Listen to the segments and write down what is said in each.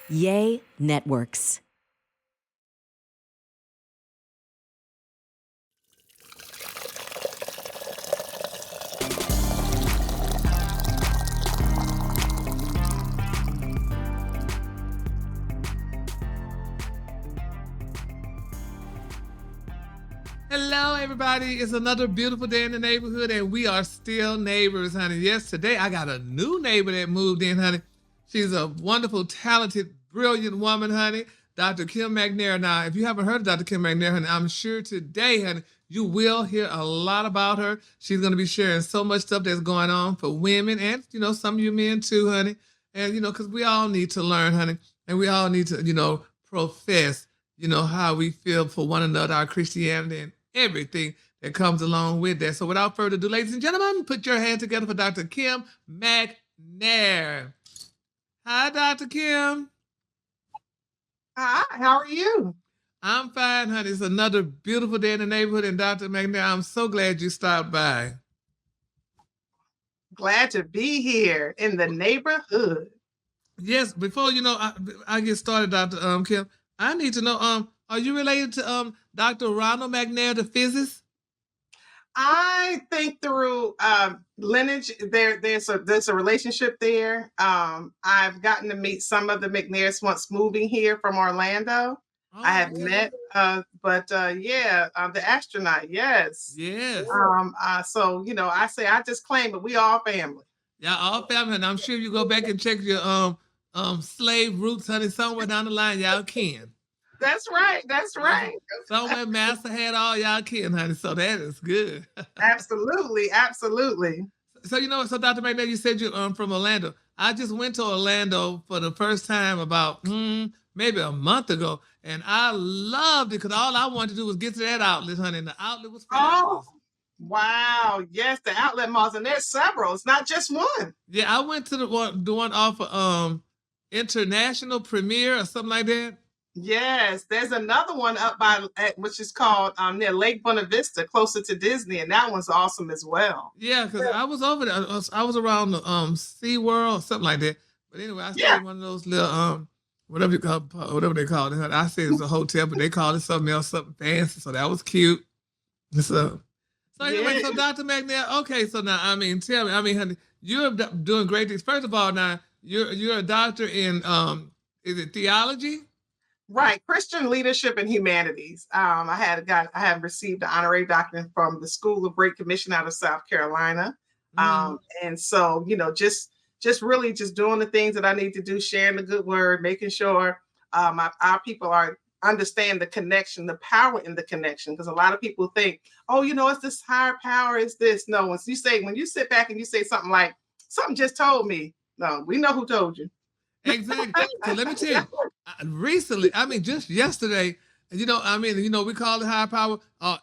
Yay Networks. Hello, everybody. It's another beautiful day in the neighborhood, and we are still neighbors, honey. Yes, today I got a new neighbor that moved in, honey. She's a wonderful, talented, brilliant woman, honey. Dr. Kim McNair. Now, if you haven't heard of Dr. Kim McNair, honey, I'm sure today, honey, you will hear a lot about her. She's going to be sharing so much stuff that's going on for women and, some of you men too, honey. And, because we all need to learn, honey, and we all need to, profess, how we feel for one another, our Christianity, and everything that comes along with that. So without further ado, ladies and gentlemen, put your hand together for Dr. Kim McNair. Hi, Dr. Kim. Hi, how are you? I'm fine, honey. It's another beautiful day in the neighborhood, and Dr. McNair, I'm so glad you stopped by. Glad to be here in the neighborhood. Yes, before I get started, Dr. Kim, I need to know, are you related to Dr. Ronald McNair, the physicist? I think through lineage, there's a relationship there. I've gotten to meet some of the McNairs once moving here from Orlando. Oh, I have okay. met, the astronaut, yes. Yes. So I say I just claim it. We all family. Yeah, all family, and I'm sure you go back and check your slave roots, honey. Somewhere down the line, y'all can. That's right. That's right. Somewhere Master had all y'all kin, honey. So that is good. Absolutely, absolutely. So so Dr. McNair, you said you're from Orlando. I just went to Orlando for the first time about maybe a month ago, and I loved it because all I wanted to do was get to that outlet, honey. And the outlet was fabulous. Oh, wow. Yes, the outlet malls, and there's several. It's not just one. Yeah, I went to the one off of International Premier or something like that. Yes, there's another one up by which is called near Lake Buena Vista, closer to Disney, and that one's awesome as well. Yeah, because I was over there. I was around the Sea World, something like that. But anyway, I stayed in one of those little whatever they call it. I said it was a hotel, but they called it something else, something fancy. So that was cute. So anyway, so Dr. McNair, okay, so now tell me, honey, you're doing great things. First of all, now you're a doctor in is it theology? Right, Christian leadership and humanities. I have received an honorary doctorate from the School of Great Commission out of South Carolina. And so, just really just doing the things that I need to do, sharing the good word, making sure our people understand the connection, the power in the connection. Because a lot of people think, oh, it's this higher power, it's this. No, when you sit back and you say something like, something just told me, no, we know who told you. Exactly. So let me tell you, recently, just yesterday, we call it higher power,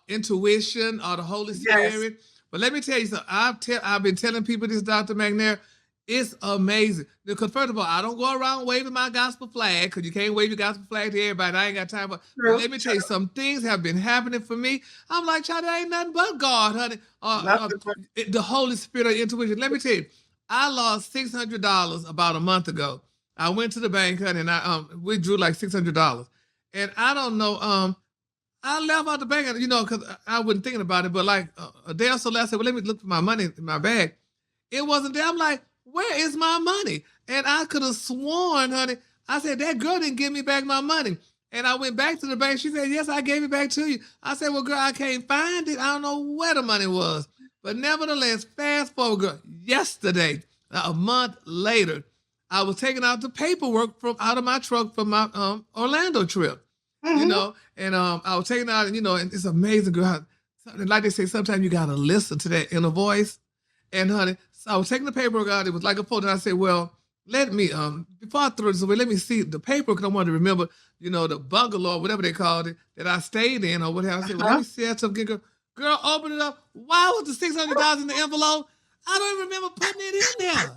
intuition, or the Holy Spirit. Yes. But let me tell you something. I've been telling people this, Dr. McNair, it's amazing. Because first of all, I don't go around waving my gospel flag, because you can't wave your gospel flag to everybody. I ain't got time for it. But let me tell you, some things have been happening for me. I'm like, child, that ain't nothing but God, honey. The Holy Spirit of intuition. Let me tell you, I lost $600 about a month ago. I went to the bank, honey, and we drew like $600. And I don't know, I left out the bank, because I wasn't thinking about it, but like a day or so later, I said, well, let me look for my money in my bag. It wasn't there. I'm like, where is my money? And I could have sworn, honey, I said, that girl didn't give me back my money. And I went back to the bank. She said, yes, I gave it back to you. I said, well, girl, I can't find it. I don't know where the money was. But nevertheless, fast forward, girl, yesterday, a month later, I was taking out the paperwork out of my truck from my Orlando trip, and I was taking out, and it's amazing, girl. Like they say, sometimes you got to listen to that inner voice. And honey, so I was taking the paperwork out. It was like a folder. And I said, well, let me, before I throw this away, let me see the paperwork. Because I wanted to remember, the bungalow, whatever they called it, that I stayed in or whatever. I said, well, let me see that something. Girl, open it up. Why was the $600 in the envelope? I don't even remember putting it in there.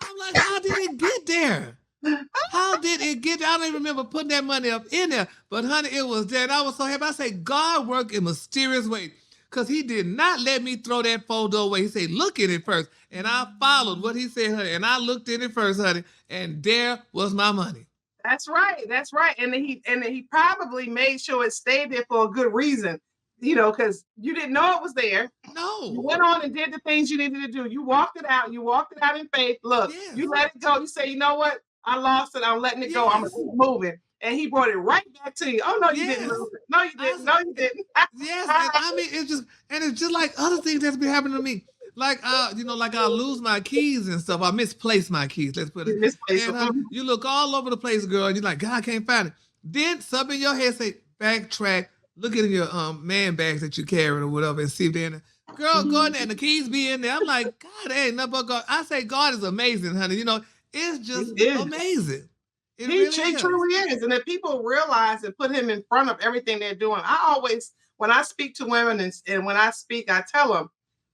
I'm like, how did it get there? How did it get there? I don't even remember putting that money up in there. But honey, it was there. And I was so happy. I say, God worked in mysterious ways. Because he did not let me throw that folder away. He said, look in it first. And I followed what he said, honey. And I looked in it first, honey. And there was my money. That's right. That's right. And then he probably made sure it stayed there for a good reason, because you didn't know it was there. You No. went on and did the things you needed to do. You walked it out. You walked it out in faith. Look, Yes. you let it go. You say, you know what? I lost it. I'm letting it go. I'm gonna Yes. keep moving. And he brought it right back to you. Oh no, you didn't Yes. lose it. No, you I didn't. s- No, you didn't. yes. And I mean, it's just like other things that's been happening to me. Like like I'll lose my keys and stuff. I misplace my keys. Let's put it. You misplaced And them. you look all over the place, girl, and you're like, God, I can't find it. Then something in your head say, backtrack, look at your man bags that you carry or whatever, and see if they're in there. Girl, go in there and the keys be in there. I'm like, God, there ain't nothing but God. I say God is amazing, honey. It's just He is. amazing. It He, really he is. truly is. And if people realize and put him in front of everything they're doing, when I speak to women and when I speak, I tell them,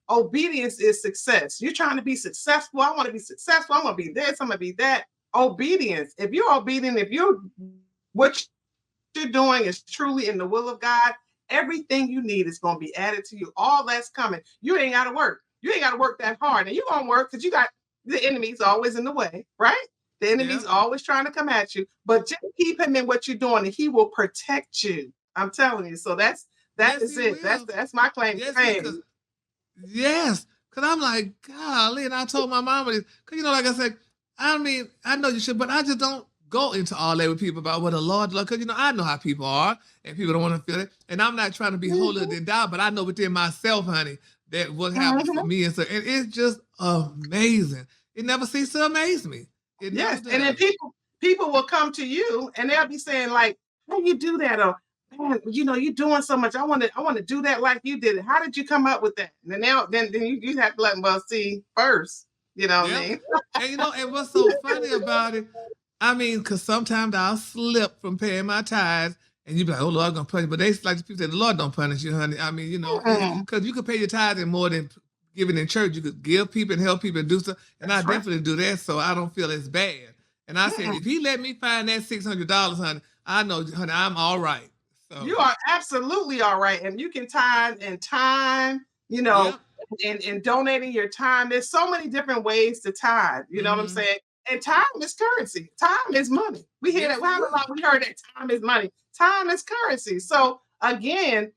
obedience is success. You're trying to be successful. I want to be successful. I'm going to be this. I'm going to be that. Obedience. If you're obedient, what you're doing is truly in the will of God, everything you need is going to be added to you. All that's coming. You ain't got to work. You ain't got to work that hard. And you're going to work because you got the enemy's always in the way, right? The enemy's Yeah. always trying to come at you, but just keep him in what you're doing and he will protect you. I'm telling you. So that Yes, is he it. will. That's my claim to Yes, fame. because yes, because I'm like, golly, and I told my mama this, because like I said, I mean, I know you should, but I just don't go into all that with people about what the Lord, because I know how people are, and people don't want to feel it, and I'm not trying to be holier than thou, but I know within myself, honey, that what happens for Mhm. me, and it's just amazing. It never ceases to amaze me. It never Yes. And then does. people will come to you and they'll be saying, like, how you do that? Or man, you're doing so much. I want to do that like you did it. How did you come up with that? And then you have to let them well see first. You know what I Yep. mean? And what's so funny about it, I mean, because sometimes I'll slip from paying my tithes, and you be like, "Oh Lord, I'm gonna punish." You. But they like people say, "The Lord don't punish you, honey." I mean, Mm-mm. because you could pay your tithes and more than giving in church. You could give people and help people and do stuff, and I That's right. definitely do that, so I don't feel as bad. And I said, Mm-mm. if He let me find that $600, honey, I know, honey, I'm all right. So, You are absolutely all right. And you can tithe and time, yep. and donating your time. There's so many different ways to tithe. You know what I'm Mm-hmm. saying? And time is currency. Time is money. We hear Yes, that. it Well, is. we heard that time is money. Time is currency. So again,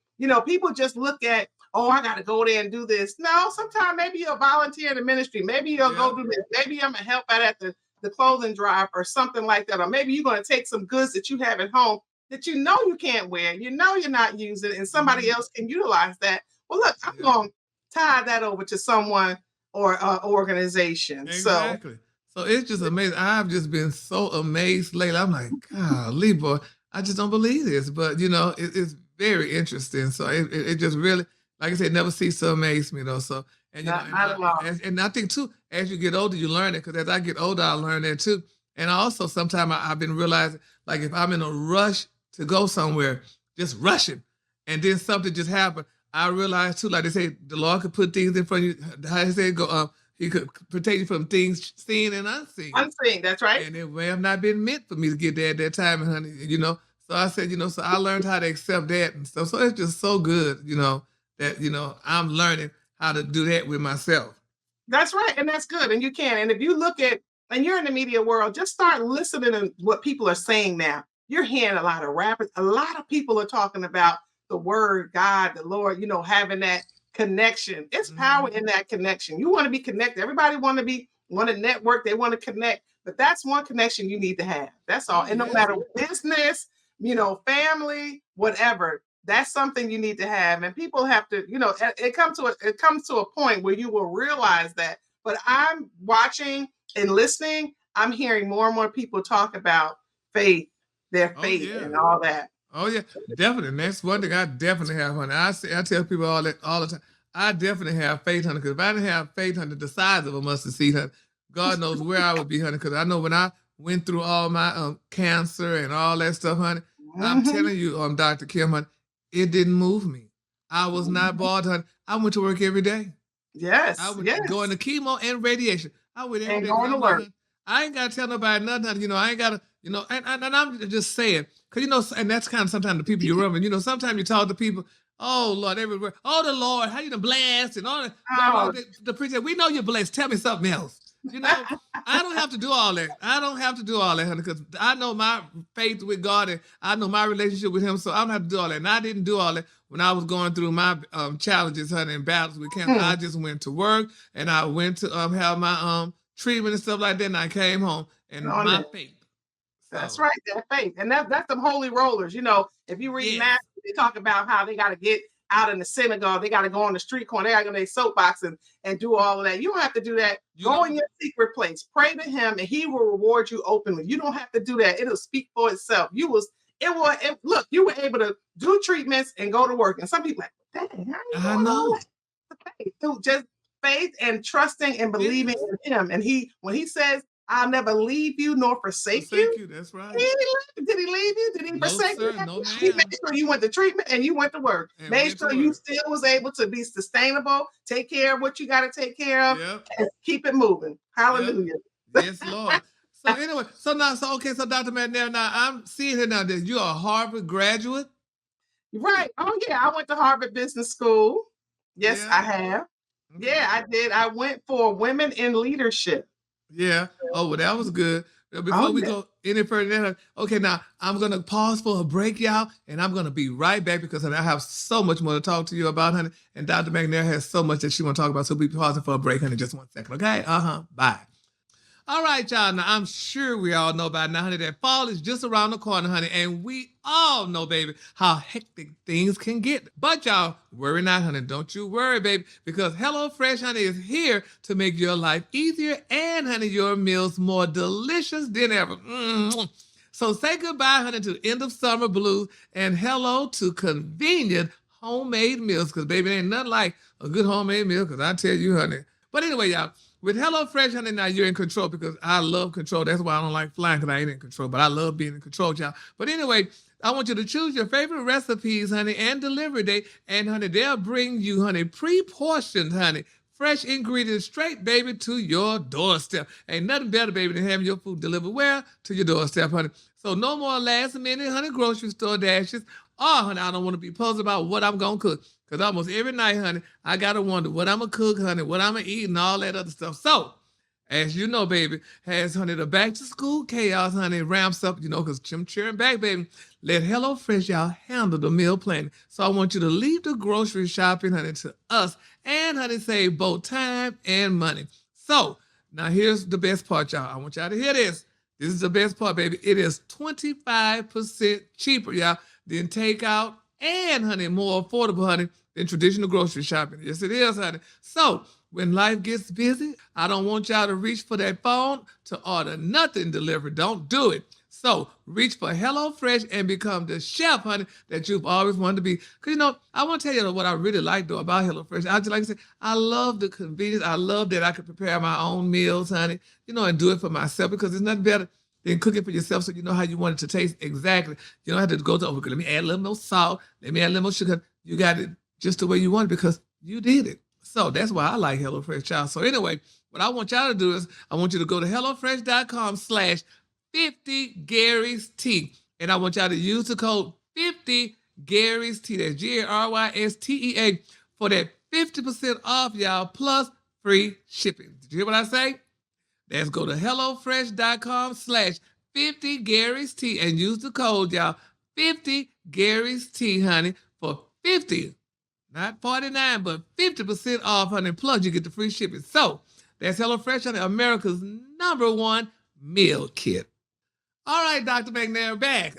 people just look at, oh, I got to go there and do this. No, sometimes maybe you'll volunteer in the ministry. Maybe you'll go Yep. do this. Maybe I'm gonna help out at the clothing drive or something like that. Or maybe you're going to take some goods that you have at home that you can't wear, you're not using, and somebody Mm-hmm. else can utilize that. Well, look, I'm Yep. going to tie that over to someone or organization. So Exactly. So it's just amazing. I've just been so amazed lately. I'm like, golly, boy, I just don't believe this. But it's very interesting. So it just really, like I said, never ceases to amaze me though. So not at all. and I think too, as you get older, you learn it. Because as I get older, I learn that too. And also, sometimes I've been realizing, like if I'm in a rush to go somewhere, just rushing, and then something just happened. I realize too, like they say, the Lord could put things in front of you. How they say, go He could protect you from things seen and unseen. Unseen, that's right. And it may have not been meant for me to get there at that time, honey. So I said, so I learned how to accept that and stuff. So it's just so good, that I'm learning how to do that with myself. That's right. And that's good. And you can. And if you look at, and you're in the media world, just start listening to what people are saying now. You're hearing a lot of rappers. A lot of people are talking about the word, God, the Lord, having that connection. It's power in that connection. You want to be connected. Everybody want to network. They want to connect. But that's one connection you need to have. That's all. Oh, And no yes. matter business, family, whatever, that's something you need to have. And people have to, it comes to a point where you will realize that. But I'm watching and listening, I'm hearing more and more people talk about faith, their Oh, faith yeah. and all that. Oh yeah, definitely. And that's one thing I definitely have, honey. I tell people all the time. I definitely have faith, honey. Because if I didn't have faith, honey, the size of a mustard seed, honey, God knows where I would be, honey. Because I know when I went through all my cancer and all that stuff, honey, I'm Mhm. telling you, Dr. Kim, honey, it didn't move me. I was not bored, honey. I went to work every day. I Yes, would yes. go into chemo and radiation. I went every And day because going to I'm like, work. "Honey, I ain't got to tell nobody nothing. I ain't got to, and I'm just saying, because, and that's kind of sometimes the people you're around. Sometimes you talk to people, oh, Lord, everywhere. Oh, the Lord, how you done blessed and all that. Oh, The preacher, we know you're blessed. Tell me something else. You know, I don't have to do all that. I don't have to do all that, honey, because I know my faith with God and I know my relationship with Him, so I don't have to do all that. And I didn't do all that when I was going through my challenges, honey, and battles with cancer. I just went to work and I went to have my treatment and stuff like that, and I came home and my faith. That's So, right, that faith. And that's them holy rollers. You know, if you read yes. Matthew, they talk about how they got to get out in the synagogue, they got to go on the street corner, they got to go to their soapbox and do all of that. You don't have to do that. Go in your secret place, pray to Him, and He will reward you openly. You don't have to do that. It'll speak for itself. Look, you were able to do treatments and go to work. And some people like, dang, how you doing all that? Faith. Just faith and trusting and believing in Him. And when He says, I'll never leave you nor forsake you. That's right. Did He leave you? Did He forsake you? No, He made sure you went to treatment and you went to work. And made sure you still was able to be sustainable, take care of what you got to take care of, and keep it moving. Hallelujah. Yes, Lord. So anyway, so Dr. McNair, now I'm seeing here now that you're a Harvard graduate. Right. Oh, yeah. I went to Harvard Business School. Yes, I have. Okay. Yeah, I did. I went for Women in Leadership. Yeah. Oh, well, that was good. Before we go any further, okay, now I'm going to pause for a break, y'all, and I'm going to be right back because I have so much more to talk to you about, honey, and Dr. McNair has so much that she want to talk about, so we'll be pausing for a break, honey, just 1 second, okay? Bye. All right, y'all. Now, I'm sure we all know by now, honey, that fall is just around the corner, honey, and we all know, baby, how hectic things can get. But y'all, worry not, honey. Don't you worry, baby, because HelloFresh, honey, is here to make your life easier and, honey, your meals more delicious than ever. So say goodbye, honey, to end of summer blues and hello to convenient homemade meals, because, baby, ain't nothing like a good homemade meal, because I tell you, honey. But anyway, y'all, with HelloFresh, honey, now you're in control because I love control. That's why I don't like flying, because I ain't in control, but I love being in control, y'all. But anyway, I want you to choose your favorite recipes, honey, and delivery date. And, honey, they'll bring you, honey, pre-portioned, honey, fresh ingredients straight, baby, to your doorstep. Ain't nothing better, baby, than having your food delivered where? To your doorstep, honey. So no more last minute, honey, grocery store dashes. Oh, honey, I don't want to be puzzled about what I'm going to cook. Because almost every night, honey, I got to wonder what I'm going to cook, honey, what I'm going to eat, and all that other stuff. So, as you know, baby, has, honey, the back-to-school chaos, honey, ramps up, you know, because cheering back, baby. Let HelloFresh, y'all, handle the meal planning. So I want you to leave the grocery shopping, honey, to us and, honey, save both time and money. So, now here's the best part, y'all. I want y'all to hear this. This is the best part, baby. It is 25% cheaper, y'all, than takeout and, honey, more affordable, honey, than traditional grocery shopping. Yes, it is, honey. So when life gets busy, I don't want y'all to reach for that phone to order nothing delivered. Don't do it. So reach for HelloFresh and become the chef, honey, that you've always wanted to be. Because, you know, I want to tell you what I really like, though, about HelloFresh. I just like to say, I love the convenience. I love that I can prepare my own meals, honey, you know, and do it for myself, because there's nothing better than cooking for yourself so you know how you want it to taste exactly. You don't have to go to, okay, let me add a little more salt. Let me add a little more sugar. You got it just the way you want it because you did it. So that's why I like HelloFresh, child. So anyway, what I want y'all to do is I want you to go to HelloFresh.com/50GarysT. And I want y'all to use the code 50GarysT. That's GARYSTEA for that 50% off, y'all, plus free shipping. Did you hear what I say? Let's go to HelloFresh.com/50GarysT and use the code, y'all, 50GarysT, honey, for 50, not 49, but 50% off, honey. Plus, you get the free shipping. So, that's HelloFresh, honey, America's #1 meal kit. All right, Dr. McNair, back.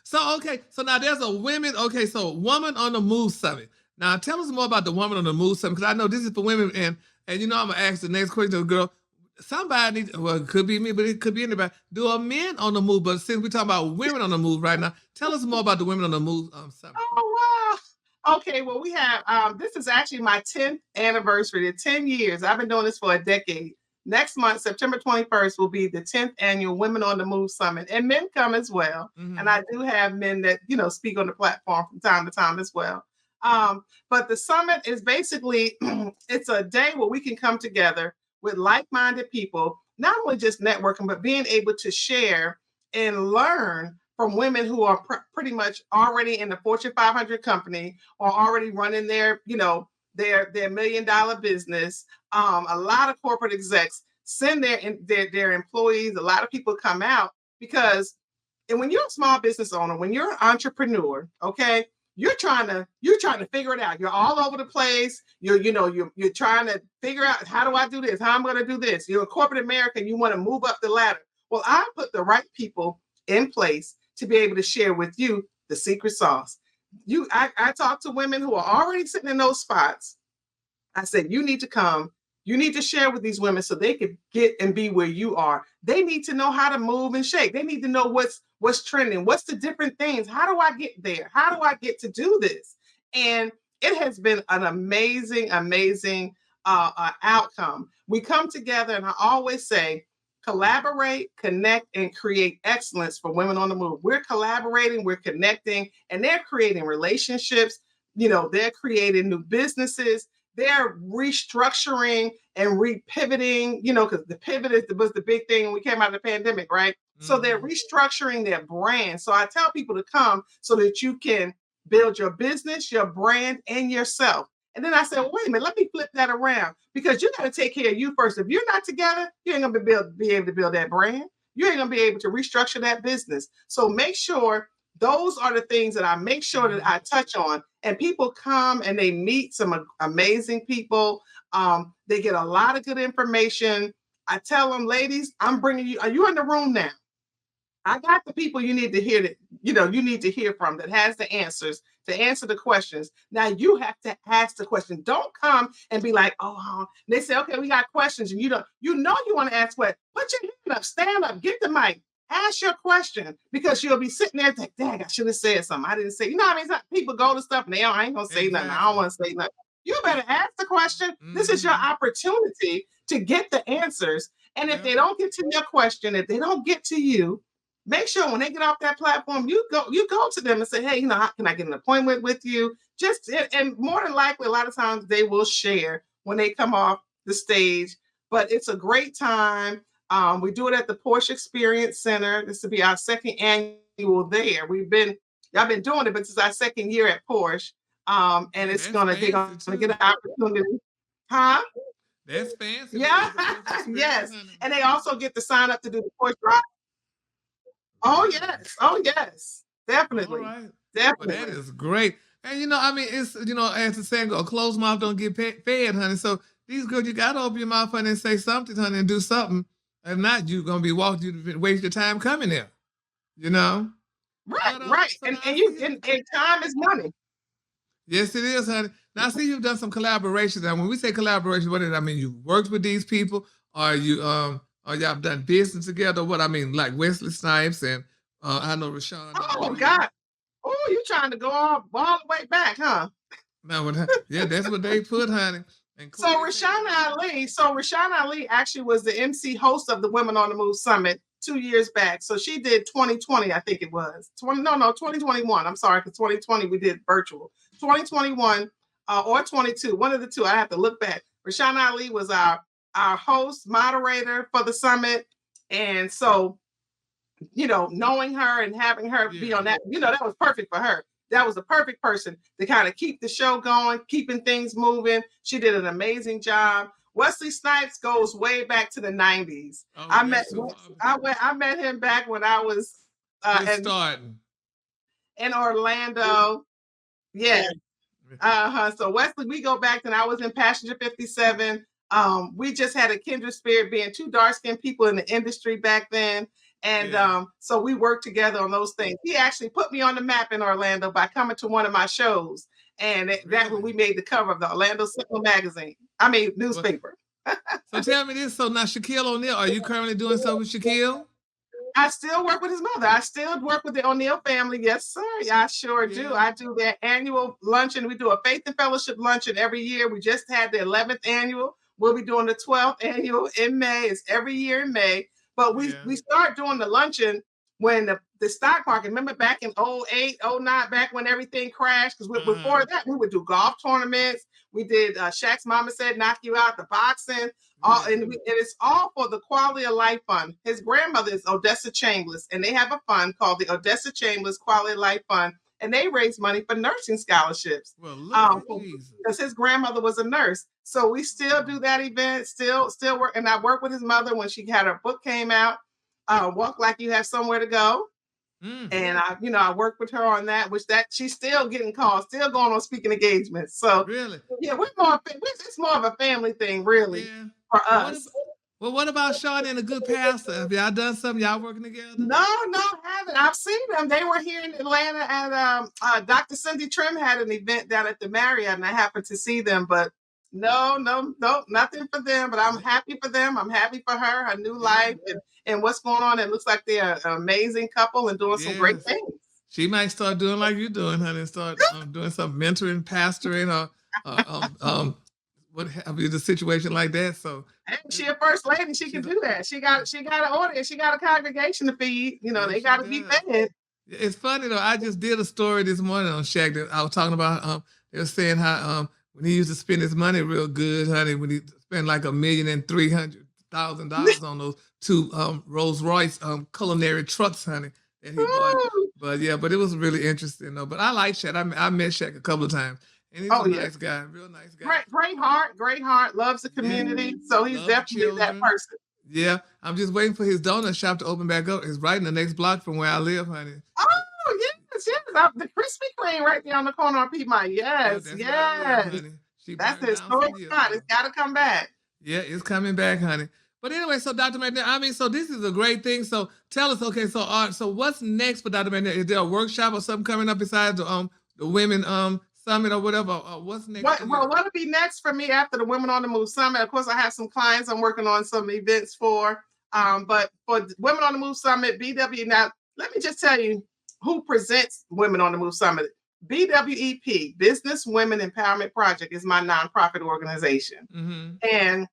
So now there's a Woman on the Move Summit. Now, tell us more about the Woman on the Move Summit, because I know this is for women, and you know I'm going to ask the next question to a girl. Somebody needs, well, it could be me, but it could be anybody. Do a men on the move? But since we're talking about women on the move right now, tell us more about the Women on the Move Summit. Oh, wow. Okay, well, we have, this is actually my 10th anniversary, the 10 years. I've been doing this for a decade. Next month, September 21st, will be the 10th annual Women on the Move Summit. And men come as well. Mm-hmm. And I do have men that, you know, speak on the platform from time to time as well. But the summit is basically, it's a day where we can come together with like-minded people, not only just networking, but being able to share and learn from women who are pretty much already in the Fortune 500 company or already running their, you know, their $1 million business. A lot of corporate execs send their employees. A lot of people come out because, and when you're a small business owner, when you're an entrepreneur, okay, you're trying to figure it out. You're all over the place. You're trying to figure out, how do I do this? How I'm going to do this? You're a corporate American. You want to move up the ladder. Well, I put the right people in place to be able to share with you the secret sauce. I talk to women who are already sitting in those spots. I said, you need to come. You need to share with these women so they can get and be where you are. They need to know how to move and shake. They need to know what's trending. What's the different things? How do I get there? How do I get to do this? And it has been an amazing, amazing outcome. We come together, and I always say, collaborate, connect, and create excellence for women on the move. We're collaborating, we're connecting, and they're creating relationships. They're creating new businesses. They're restructuring and repivoting, because the pivot was the big thing when we came out of the pandemic, right? Mm-hmm. So they're restructuring their brand. So I tell people to come so that you can build your business, your brand, and yourself. And then I said, well, wait a minute, let me flip that around, because you got to take care of you first. If you're not together, you ain't going to be able to build that brand. You ain't going to be able to restructure that business. So make sure those are the things that I make sure that I touch on. And people come and they meet some amazing people. They get a lot of good information. I tell them, ladies, I'm bringing you, are you in the room now? I got the people you need to hear that, you need to hear from, that has the answers to answer the questions. Now you have to ask the question. Don't come and be like, oh, they say, okay, we got questions, and you want to ask what? Put your hand up, stand up, get the mic, ask your question, because you'll be sitting there like, dang, I should have said something. I didn't say, what I mean? People go to stuff and I ain't gonna say nothing. I don't want to say nothing. You better ask the question. Mm-hmm. This is your opportunity to get the answers. And if they don't get to your question, if they don't get to you, make sure when they get off that platform, you go to them and say, hey, how can I get an appointment with you? And more than likely, a lot of times they will share when they come off the stage. But it's a great time. We do it at the Porsche Experience Center. This will be our second annual there. I've been doing it, but this is our second year at Porsche. And it's they're gonna get an opportunity. Huh? That's fancy. Yeah. Yes. And they also get to sign up to do the Porsche drive. Oh yes. Definitely. All right. Definitely. Well, that is great. And it's as the saying goes, a closed mouth don't get fed, honey. So these girls, you gotta open your mouth, honey, and say something, honey, and do something. If not, you're gonna be waste your time coming there. Right, right. So and time is money. Yes, it is, honey. Now I see you've done some collaborations. And when we say collaboration, what does that mean? You've worked with these people, or y'all done business together? What I mean, like Wesley Snipes and I know Rashawn. Oh God. Oh, you trying to go all the way back, huh? No, yeah, that's what they put, honey. So Rashawn Ali actually was the MC host of the Women on the Move Summit 2 years back. So she did 2020, I think it was. 2021. I'm sorry, because 2020 we did virtual. 2021 or 22, one of the two. I have to look back. Rashawn Ali was our host, moderator for the summit. And so, knowing her and having her be on that, that was perfect for her. That was the perfect person to kind of keep the show going, keeping things moving. She did an amazing job. Wesley Snipes goes way back to the 90s. Oh, I met him back when I was in Orlando. Yeah. So Wesley, we go back, and I was in Passenger 57. We just had a kindred spirit, being two dark-skinned people in the industry back then. And so we worked together on those things. He actually put me on the map in Orlando by coming to one of my shows. And that's when we made the cover of the Orlando Sentinel magazine. Newspaper. So tell me this. So now Shaquille O'Neal, are you currently doing something with Shaquille? I still work with his mother. I still work with the O'Neal family. Yes, sir. I sure do. I do their annual luncheon. We do a faith and fellowship luncheon every year. We just had the 11th annual. We'll be doing the 12th annual in May. It's every year in May. But we start doing the luncheon when the stock market, remember back in 08, 09, back when everything crashed, because before that, we would do golf tournaments. We did Shaq's Mama Said, Knock You Out, the boxing, and it's all for the Quality of Life Fund. His grandmother is Odessa Chambliss, and they have a fund called the Odessa Chambliss Quality of Life Fund. and they raised money for nursing scholarships. Well, look at Jesus. Because his grandmother was a nurse. So we still do that event, still work. And I work with his mother when she had her book came out, Walk Like You Have Somewhere to Go. And I work with her on that, which that she's still getting calls, still going on speaking engagements. So really, yeah, it's more of a family thing, really, for us. What about Sean and a good pastor? Have y'all done something? Y'all working together? No, haven't. I've seen them. They were here in Atlanta, and Dr. Cindy Trim had an event down at the Marriott, and I happened to see them. But no, nothing for them. But I'm happy for them. I'm happy for her new life, and what's going on. It looks like they're an amazing couple and doing some great things. She might start doing like you're doing, honey, and start doing some mentoring, pastoring, or what have you, the situation like that. So she a first lady, she can do that. She got an audience, she got a congregation to feed. They got to be fed. It's funny though. I just did a story this morning on Shaq that I was talking about. They were saying how when he used to spend his money real good, honey, when he spent like $1,300,000 on those two Rolls Royce culinary trucks, honey, that he bought. But it was really interesting though. But I like Shaq. I met Shaq a couple of times. And he's a nice guy, real nice guy. Great heart, loves the community. So he's definitely that person. Yeah, I'm just waiting for his donut shop to open back up. It's right in the next block from where I live, honey. Oh, yes. The Krispy Kreme right there on the corner of Piedmont. Yes. That's the historic spot. It's got to come back. Yeah, it's coming back, honey. But anyway, so Dr. McNair, so this is a great thing. So tell us, okay, so what's next for Dr. McNair? Is there a workshop or something coming up besides the women summit or whatever? What's next? What'll be next for me after the Women on the Move Summit? Of course, I have some clients I'm working on some events for. But for Women on the Move Summit, BW. Now, let me just tell you who presents Women on the Move Summit. BWEP, Business Women Empowerment Project, is my nonprofit organization. And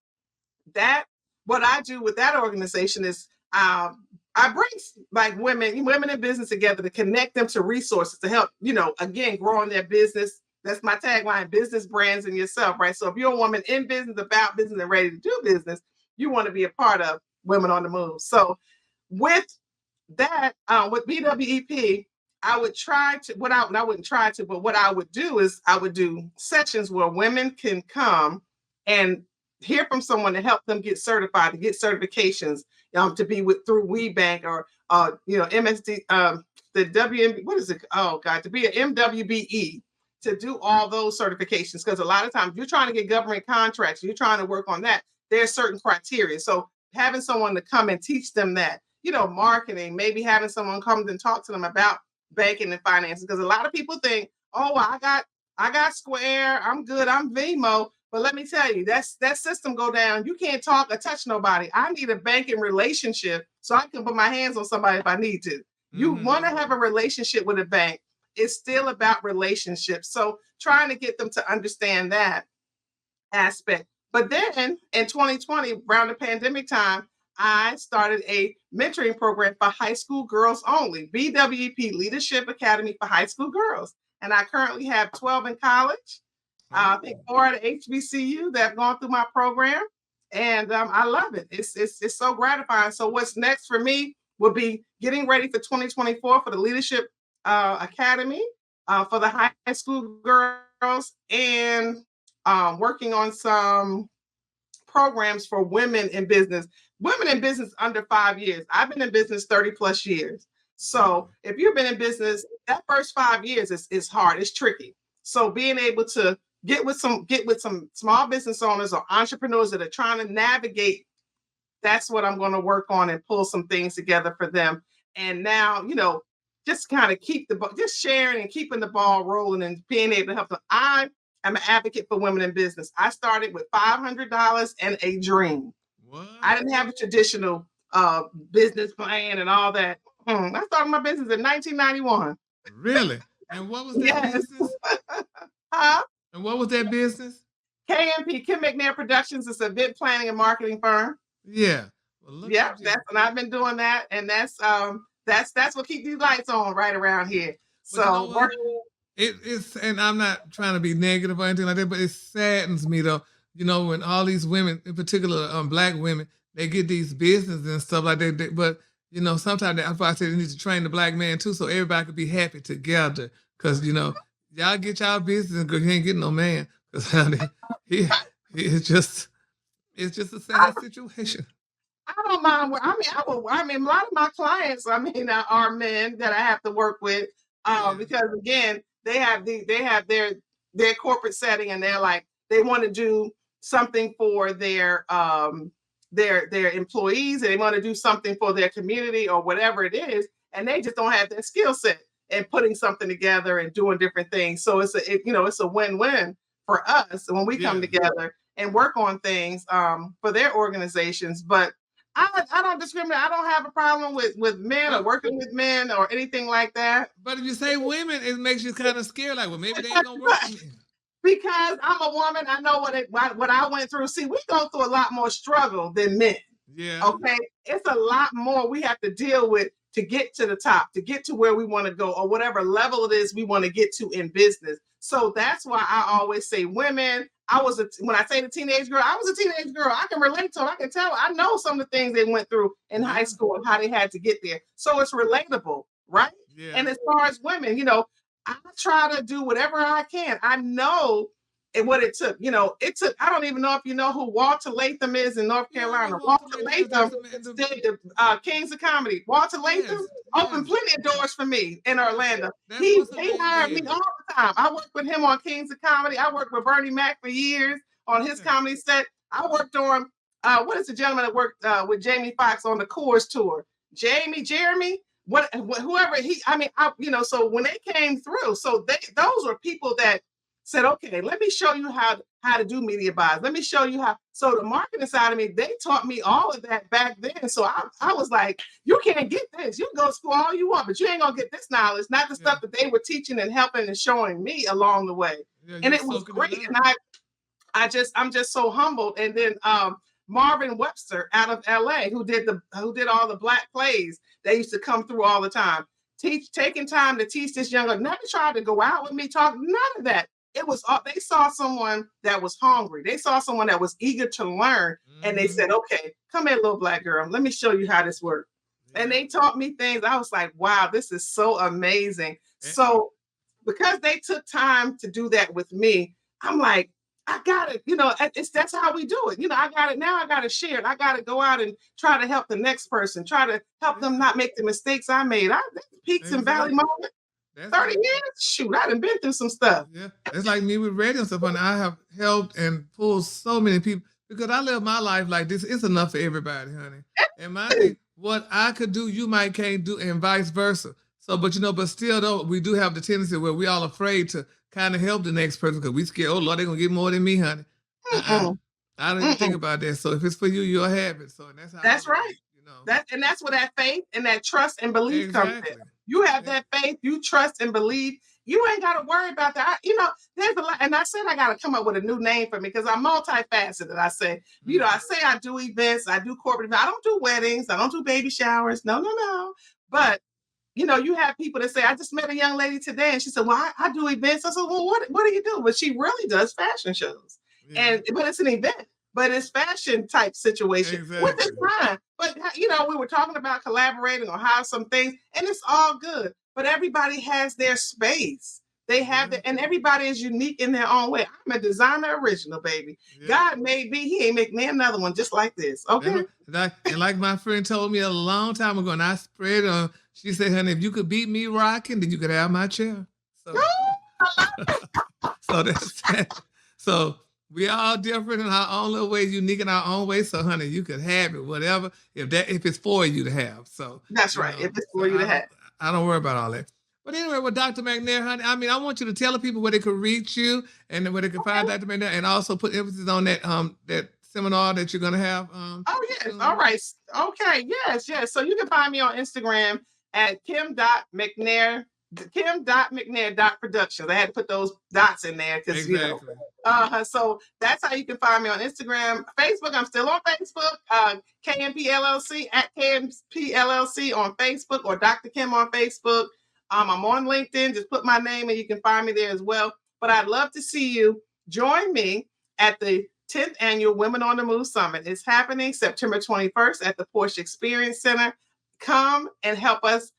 what I do with that organization is I bring like women in business together to connect them to resources to help, again, growing their business. That's my tagline, business brands and yourself, right? So if you're a woman in business, about business, and ready to do business, you want to be a part of Women on the Move. So with that, with BWEP, I would try to, what I would do is I would do sessions where women can come and hear from someone to help them get certified, to get certifications, to be through WeBank or MSD, the WM, what is it? Oh God, to be an MWBE, to do all those certifications. Because a lot of times you're trying to get government contracts, you're trying to work on that. There's certain criteria. So having someone to come and teach them that, marketing, maybe having someone come and talk to them about banking and finances. Because a lot of people think, oh, I got Square, I'm good, I'm Venmo. But let me tell you, that system go down. You can't talk or touch nobody. I need a banking relationship so I can put my hands on somebody if I need to. You want to have a relationship with a bank. It's still about relationships. So trying to get them to understand that aspect. But then in 2020, around the pandemic time, I started a mentoring program for high school girls only, BWEP Leadership Academy for High School Girls. And I currently have 12 in college. I think 4 at HBCU that have gone through my program, and I love it. It's so gratifying. So what's next for me will be getting ready for 2024 for the Leadership Academy for the high school girls, and working on some programs for women in business under 5 years. I've been in business 30 plus years. So if you've been in business, that first 5 years is hard. It's tricky. So being able to get with some small business owners or entrepreneurs that are trying to navigate, that's what I'm going to work on and pull some things together for them. And now, just kind of just sharing and keeping the ball rolling and being able to help them. I am an advocate for women in business. I started with $500 and a dream. What? I didn't have a traditional business plan and all that. I started my business in 1991. Really? And what was that business? Huh? And what was that business? KMP, Kim McNair Productions, is an event planning and marketing firm. Yeah. Well, and I've been doing that, and that's what keeps these lights on right around here. So it's and I'm not trying to be negative or anything like that, but it saddens me though. When all these women, in particular Black women, they get these businesses and stuff like that. But sometimes that's why I say they need to train the Black man too, so everybody could be happy together. because y'all get y'all business because you ain't getting no man. Because honey, he it's just a sad situation. I don't mind. I mean, a lot of my clients, are men that I have to work with, Yeah. because again, they have their corporate setting, and they're like they want to do something for their employees, and they want to do something for their community or whatever it is, and they just don't have that skill set and putting something together and doing different things. So it's a win-win for us when we come Yeah. together and work on things for their organizations. But I don't discriminate. I don't have a problem with men or working with men or anything like that. But if you say women, it makes you kind of scared. Like, well, maybe they ain't gonna work for me. Because I'm a woman, I know what I went through. See, we go through a lot more struggle than men. Yeah. Okay, it's a lot more we have to deal with to get to the top, to get to where we want to go, or whatever level it is we want to get to in business. So that's why I always say women. When I say the teenage girl, I was a teenage girl. I can relate to them. I can tell. I know some of the things they went through in high school and how they had to get there. So it's relatable, right? Yeah. And as far as women, I try to do whatever I can. I know what it took. It took, I don't even know if you know who Walter Latham is in North Carolina. Walter Latham did the Kings of Comedy. Walter Latham opened plenty of doors for me in Orlando. He hired me all the time. I worked with him on Kings of Comedy. I worked with Bernie Mac for years on his comedy set. I worked on, what is the gentleman that worked with Jamie Foxx on the Coors tour? Jeremy? Whoever so when they came through, those were people that said, okay, let me show you how to do media buys. Let me show you how. So the marketing side of me, they taught me all of that back then. So I was like, you can't get this. You can go to school all you want, but you ain't gonna get this knowledge, not the stuff that they were teaching and helping and showing me along the way. And it was great. And I'm just so humbled. And then Marvin Webster out of LA, who did all the black plays, they used to come through all the time. Taking time to teach this younger, never tried to go out with me, talk, none of that. It was they saw someone that was hungry. They saw someone that was eager to learn. And they said, okay, come here, little black girl. Let me show you how this works. And they taught me things. I was like, wow, this is so amazing. So because they took time to do that with me, I'm like, I got it. That's how we do it. I got it now. I got to share it. I got to go out and try to help the next person, try to help them not make the mistakes I made. Peaks and valley moment. 30 years? Shoot, I done been through some stuff. Yeah. It's like me with radio and stuff. And I have helped and pulled so many people because I live my life like this. It's enough for everybody, honey. And my thing, what I could do, you might can't do, and vice versa. So, but still though, we do have the tendency where we all afraid to kind of help the next person because we scared, oh Lord, they're gonna get more than me, honey. I don't even think about that. So if it's for you, you'll have it. So that's right. That's where that faith and that trust and belief comes in. You have that faith, you trust and believe. You ain't got to worry about that. There's a lot, and I said I got to come up with a new name for me because I'm multifaceted. I say, I say I do events, I do corporate events. I don't do weddings, I don't do baby showers. No. But you have people that say, I just met a young lady today, and she said, well, I do events. I said, well, what do you do? But she really does fashion shows, but it's an event. But it's fashion type situation, which is fine. But we were talking about collaborating on how some things, and it's all good. But everybody has their space. They have and everybody is unique in their own way. I'm a designer original, baby. God made me. He ain't make me another one just like this. Okay. And like my friend told me a long time ago, and I spread on. She said, honey, if you could beat me rocking, then you could have my chair. So, so that's that. So we all different in our own little ways, unique in our own ways. So, honey, you could have it, whatever, if it's for you to have. So that's right. If it's for you to have. I don't worry about all that. But anyway, with Dr. McNair, honey, I want you to tell the people where they could reach you and where they can find Dr. McNair, and also put emphasis on that seminar that you're gonna have. Oh yes, all right. Okay, yes. So you can find me on Instagram at kim.mcnair. Kim.mcnair.productions. I had to put those dots in there because so that's how you can find me on Instagram. Facebook, I'm still on Facebook. KMP LLC at KMP LLC on Facebook, or Dr. Kim on Facebook. I'm on LinkedIn. Just put my name and you can find me there as well. But I'd love to see you join me at the 10th Annual Women on the Move Summit. It's happening September 21st at the Porsche Experience Center. Come and help us,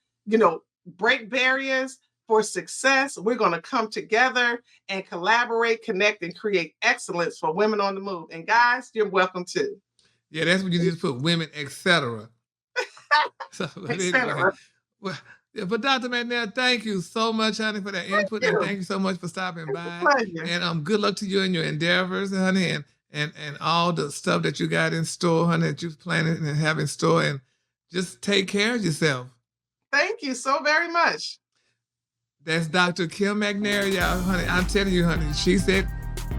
break barriers, for success. We're going to come together and collaborate, connect, and create excellence for women on the move. And guys, you're welcome too. Yeah, that's what you need to put, women, etc. So, anyway, well, yeah, but Dr. McNair, thank you so much, honey, for that input, and thank you so much for stopping by. And good luck to you in your endeavors, honey, and all the stuff that you got in store, honey, that you're planning and have in store, and just take care of yourself. Thank you so very much. That's Dr. Kim McNair, y'all, honey. I'm telling you, honey, she said,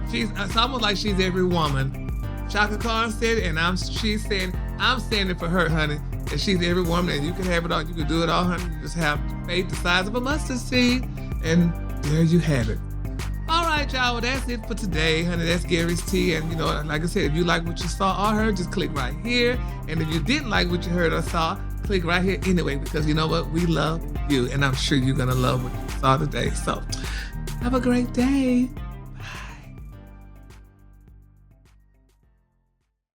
it's almost like she's every woman. Chaka Khan said it, and she's saying, I'm saying it for her, honey. And she's every woman, and you can have it all. You can do it all, honey. You just have faith the size of a mustard seed, and there you have it. All right, y'all. Well, that's it for today, honey. That's Gary's Tea. And, like I said, if you like what you saw or heard, just click right here. And if you didn't like what you heard or saw, click right here anyway, because you know what? We love you, and I'm sure you're going to love what you saw today. So have a great day.